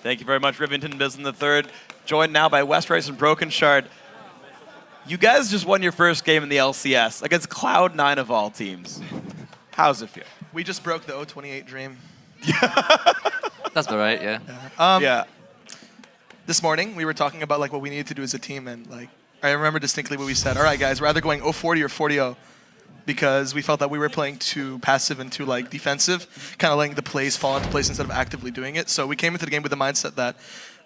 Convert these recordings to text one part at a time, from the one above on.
Thank you very much, Rivington Biz in the third. Joined now by Westrice and Broken Shard. You guys just won your first game in the LCS against Cloud9 of all teams. How's it feel? We just broke the 028 dream. That's about right, yeah. Yeah. This morning, we were talking about like what we needed to do as a team, and like I remember distinctly what we said. All right, guys, we're either going 040 or 40-0 because we felt that we were playing too passive and too like defensive, kind of letting the plays fall into place instead of actively doing it. So we came into the game with the mindset that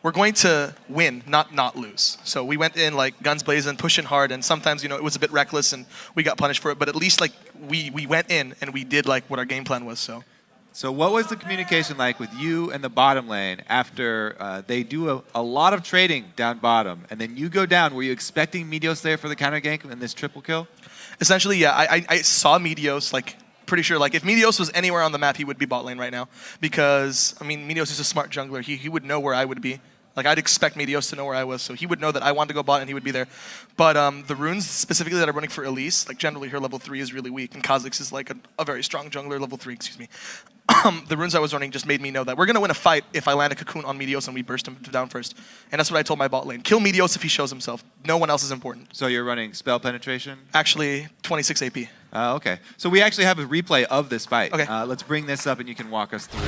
we're going to win, not lose. So we went in like guns blazing, pushing hard, and sometimes it was a bit reckless and we got punished for it. But at least like we went in and we did like what our game plan was. So what was the communication like with you and the bottom lane after they do a lot of trading down bottom, and then you go down? Were you expecting Meteos there for the counter gank and this triple kill? Essentially, yeah. I saw Meteos, like, pretty sure, like, if Meteos was anywhere on the map, he would be bot lane right now. Because, I mean, Meteos is a smart jungler. He would know where I would be. Like, I'd expect Meteos to know where I was, so he would know that I wanted to go bot and he would be there. But the runes, specifically that are running for Elise, like, generally her level 3 is really weak, and Kha'Zix is, like, a very strong jungler, level 3, excuse me. The runes I was running just made me know that we're going to win a fight if I land a cocoon on Meteos and we burst him down first. And that's what I told my bot lane. Kill Meteos if he shows himself. No one else is important. So you're running spell penetration? Actually, 26 AP. Okay. So we actually have a replay of this fight. Okay. Let's bring this up and you can walk us through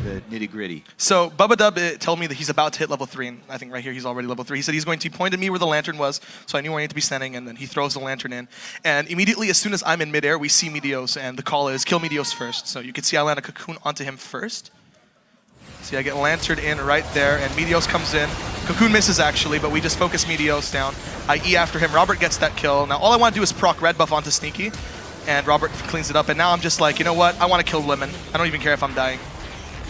the nitty-gritty. So Bubba Dub told me that he's about to hit level 3, and I think right here he's already level 3. He said he's going to point at me where the lantern was, so I knew where I need to be standing, and then he throws the lantern in. And immediately, as soon as I'm in midair, we see Meteos, and the call is kill Meteos first. So you can see I land a cocoon onto him first. See, I get lanterned in right there, and Meteos comes in. Cocoon misses, actually, but we just focus Meteos down. I E after him. Robert gets that kill. Now, all I want to do is proc red buff onto Sneaky, and Robert cleans it up. And now I'm just like, you know what? I want to kill Lemon. I don't even care if I'm dying.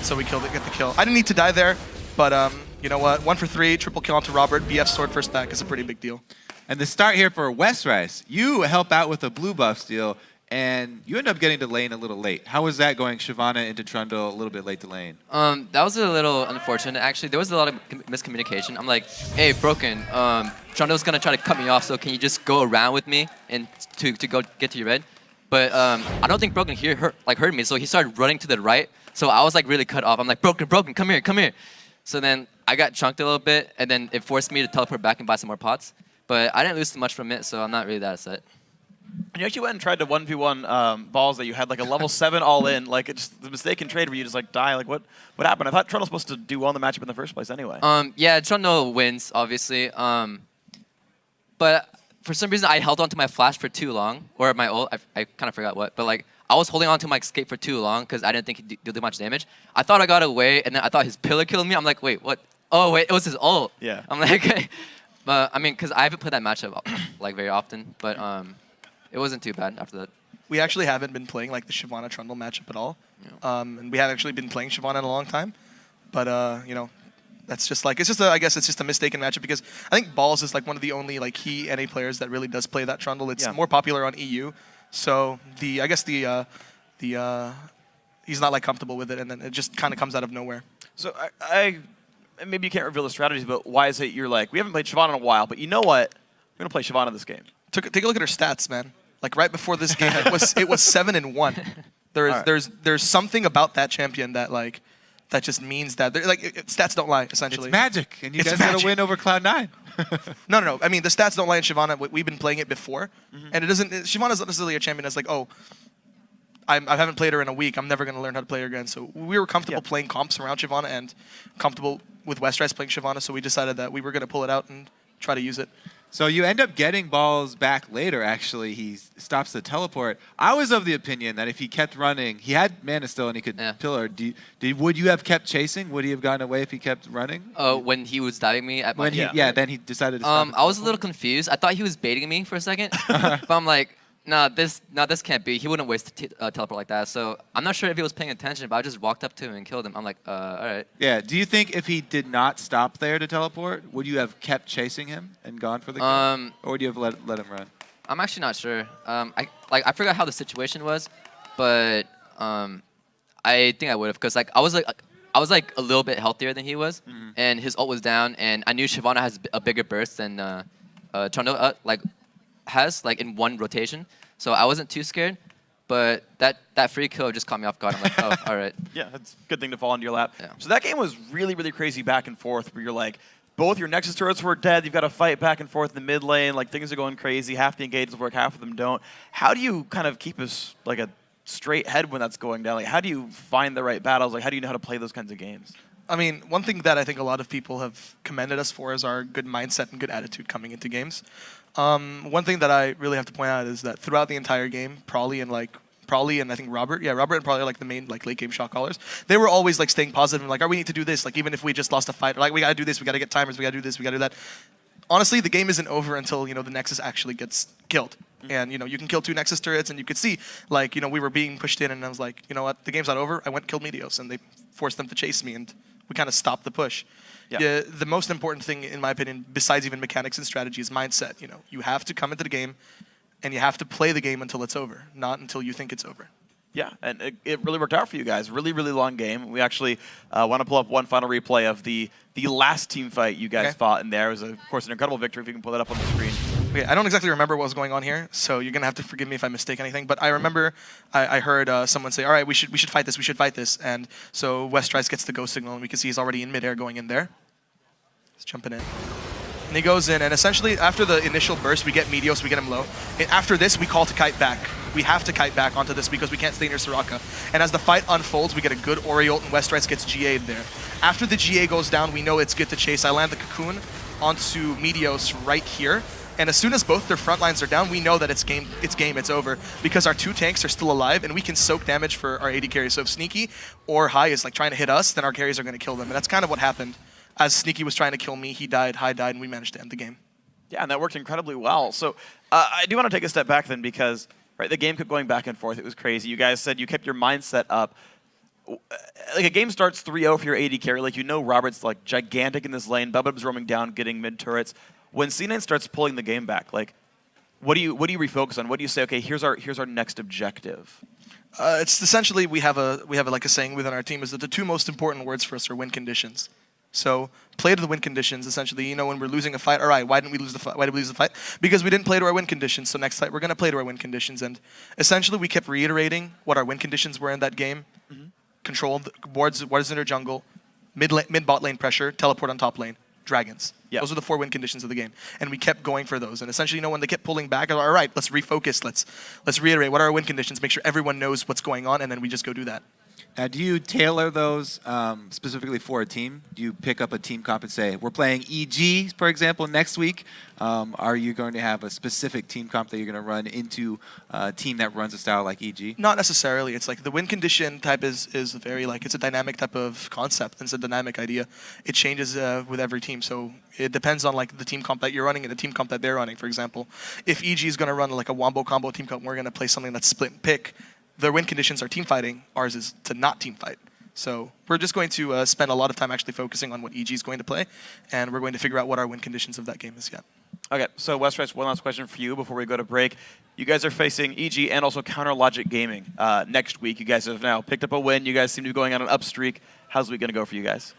So we get the kill. I didn't need to die there, but you know what? 1 for 3, triple kill onto Robert. BF sword first back is a pretty big deal. And the start here for Westrice, you help out with a blue buff steal, and you end up getting to lane a little late. How was that going Shyvana into Trundle a little bit late to lane? That was a little unfortunate. Actually, there was a lot of miscommunication. I'm like, hey, Broken, Trundle's going to try to cut me off, so can you just go around with me and to go get to your red? But I don't think Broken here heard me, so he started running to the right. So I was like really cut off. I'm like, Broken, come here. So then I got chunked a little bit, and then it forced me to teleport back and buy some more pots. But I didn't lose too much from it, so I'm not really that upset. And you actually went and tried to 1v1 balls that you had like a level 7 all in, like it's the mistaken trade where you just like die. Like what happened? I thought Trundle was supposed to do well in the matchup in the first place anyway. Yeah, Trundle wins obviously. But for some reason I held on to my flash for too long, or my ult. I kind of forgot what, but like I was holding on to my escape for too long because I didn't think he'd do much damage. I thought I got away, and then I thought his pillar killed me. I'm like, wait, what? Oh wait, it was his ult. Yeah. I'm like, okay. But I mean, because I haven't played that matchup like very often, but it wasn't too bad after that. We actually haven't been playing like the Shyvana Trundle matchup at all, Yeah. And we haven't actually been playing Shyvana in a long time. But you know, that's just like I guess it's just a mistaken matchup because I think Balls is like one of the only like key NA players that really does play that Trundle. It's more popular on EU, so I guess he's not like comfortable with it, and then it just kind of comes out of nowhere. So I maybe you can't reveal the strategies, but why is it you're like, we haven't played Shyvana in a while, but you know what? We're gonna play Shyvana this game. Take a look at her stats, man. Like right before this game, it was 7-1. There's something about that champion that like that just means that like stats don't lie essentially. It's magic, and you guys got to win over Cloud9. No. I mean the stats don't lie in Shyvana. We've been playing it before, and it doesn't. Shyvana's not necessarily a champion that's like, oh, I haven't played her in a week. I'm never gonna learn how to play her again. So we were comfortable playing comps around Shyvana and comfortable with Westrice playing Shyvana. So we decided that we were gonna pull it out and try to use it. So you end up getting Balls back later, actually. He stops the teleport. I was of the opinion that if he kept running, he had mana still and he could pillar. Would you have kept chasing? Would he have gotten away if he kept running? When he was diving me at my... Then he decided to stop. I was a little confused. I thought he was baiting me for a second. But I'm like, nah, this can't be. He wouldn't waste a teleport like that. So I'm not sure if he was paying attention, but I just walked up to him and killed him. I'm like, all right. Yeah. Do you think if he did not stop there to teleport, would you have kept chasing him and gone for the kill? Or would you have let him run? I'm actually not sure. I forgot how the situation was, but I think I would have, because like I was like a little bit healthier than he was, and his ult was down, and I knew Shyvana has a bigger burst than Trundle has like in one rotation, so I wasn't too scared. but that free kill just caught me off guard. I'm like, oh, all right. Yeah, it's a good thing to fall into your lap. Yeah. So that game was really, really crazy back and forth where you're like, both your Nexus turrets were dead. You've got to fight back and forth in the mid lane. Like, things are going crazy. Half the engagements work, half of them don't. How do you kind of keep us like a straight head when that's going down? Like, how do you find the right battles? Like, how do you know how to play those kinds of games? I mean, one thing that I think a lot of people have commended us for is our good mindset and good attitude coming into games. One thing that I really have to point out is that throughout the entire game, Prolly and I think Robert and Prolly are like the main like late game shot callers. They were always like staying positive and like, we need to do this. Like even if we just lost a fight, like we gotta do this, we gotta get timers, we gotta do this, we gotta do that. Honestly, the game isn't over until the Nexus actually gets killed. And you can kill 2 Nexus turrets, and you could see like we were being pushed in, and I was like, you know what, the game's not over. I went and killed Meteos, and they forced them to chase me, and we kind of stopped the push. Yeah. The most important thing, in my opinion, besides even mechanics and strategy, is mindset. You have to come into the game, and you have to play the game until it's over, not until you think it's over. Yeah, and it really worked out for you guys. Really, really long game. We actually want to pull up one final replay of the last team fight you guys fought in there. It was, of course, an incredible victory. If you can pull that up on the screen. Okay, I don't exactly remember what was going on here, so you're going to have to forgive me if I mistake anything. But I remember I heard someone say, all right, we should fight this, we should fight this. And so Westrise gets the go signal, and we can see he's already in midair going in there. He's jumping in. And he goes in, and essentially after the initial burst, we get Meteos, we get him low. And after this, we call to kite back. We have to kite back onto this because we can't stay near Soraka. And as the fight unfolds, we get a good Ori ult, and Westrise gets GA'd there. After the GA goes down, we know it's good to chase. I land the Cocoon onto Meteos right here. And as soon as both their front lines are down, we know that it's game, it's over, because our 2 tanks are still alive, and we can soak damage for our AD carry. So if Sneaky or High is like trying to hit us, then our carries are going to kill them. And that's kind of what happened. As Sneaky was trying to kill me, he died, High died, and we managed to end the game. Yeah, and that worked incredibly well. So I do want to take a step back then, because the game kept going back and forth. It was crazy. You guys said you kept your mindset up. Like a game starts 3-0 for your AD carry. Like Robert's like gigantic in this lane. Bubba's roaming down, getting mid turrets. When C9 starts pulling the game back, like what do you refocus on? What do you say? Okay, here's our next objective. It's essentially we have like a saying within our team is that the 2 most important words for us are win conditions. So play to the win conditions. Essentially, when we're losing a fight, all right, why didn't we lose the fight? Why did we lose the fight? Because we didn't play to our win conditions. So next fight, we're going to play to our win conditions. And essentially, we kept reiterating what our win conditions were in that game. Control wards in their jungle, mid bot lane pressure, teleport on top lane, dragons. Yeah. Those are the 4 win conditions of the game. And we kept going for those. And essentially, when they kept pulling back, all right, let's refocus. Let's reiterate what are our win conditions, make sure everyone knows what's going on, and then we just go do that. Now, do you tailor those specifically for a team? Do you pick up a team comp and say, we're playing EG, for example, next week? Are you going to have a specific team comp that you're going to run into a team that runs a style like EG? Not necessarily. It's like the win condition type is very like, it's a dynamic type of concept. It's a dynamic idea. It changes with every team. So it depends on like the team comp that you're running and the team comp that they're running. For example, if EG is going to run like a wombo combo team comp, we're going to play something that's split and pick. Their win conditions are team fighting. Ours is to not team fight. So we're just going to spend a lot of time actually focusing on what EG is going to play, and we're going to figure out what our win conditions of that game is yet. Okay, so Westrise, one last question for you before we go to break. You guys are facing EG and also Counter Logic Gaming next week. You guys have now picked up a win. You guys seem to be going on an up streak. How's the week going to go for you guys?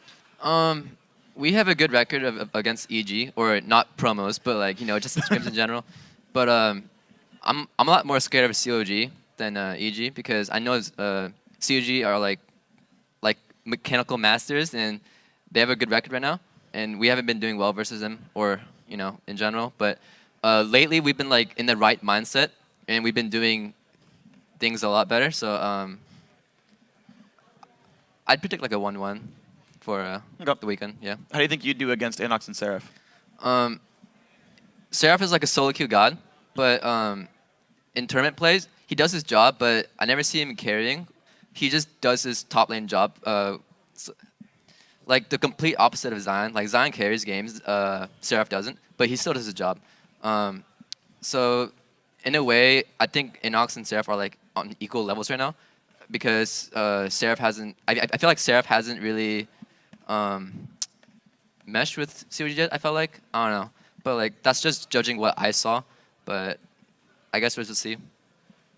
We have a good record against EG, or not promos, but like just in scrims in general. But I'm a lot more scared of COG than EG, because I know COG are like mechanical masters, and they have a good record right now, and we haven't been doing well versus them, or in general. But lately we've been like in the right mindset, and we've been doing things a lot better. So I'd predict like a 1-1 for the weekend. Yeah. How do you think you'd do against Inox and Seraph? Seraph is like a solo queue god, but in tournament plays, he does his job, but I never see him carrying. He just does his top lane job. Like the complete opposite of Zion. Like Zion carries games, Seraph doesn't, but he still does his job. So in a way, I think Inox and Seraph are like on equal levels right now, because Seraph hasn't. I feel like Seraph hasn't really meshed with COG yet. I felt like, I don't know, but like that's just judging what I saw. But I guess we'll just see.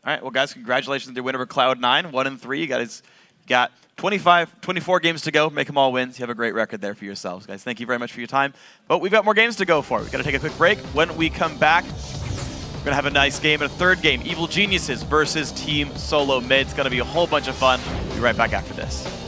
All right, well, guys, congratulations on your win over Cloud9, 1-3. You guys got 24 games to go. Make them all wins. You have a great record there for yourselves, guys. Thank you very much for your time. But we've got more games to go for. We've got to take a quick break. When we come back, We're going to have a nice game. And a third game, Evil Geniuses versus Team Solo Mid. It's going to be a whole bunch of fun. We'll be right back after this.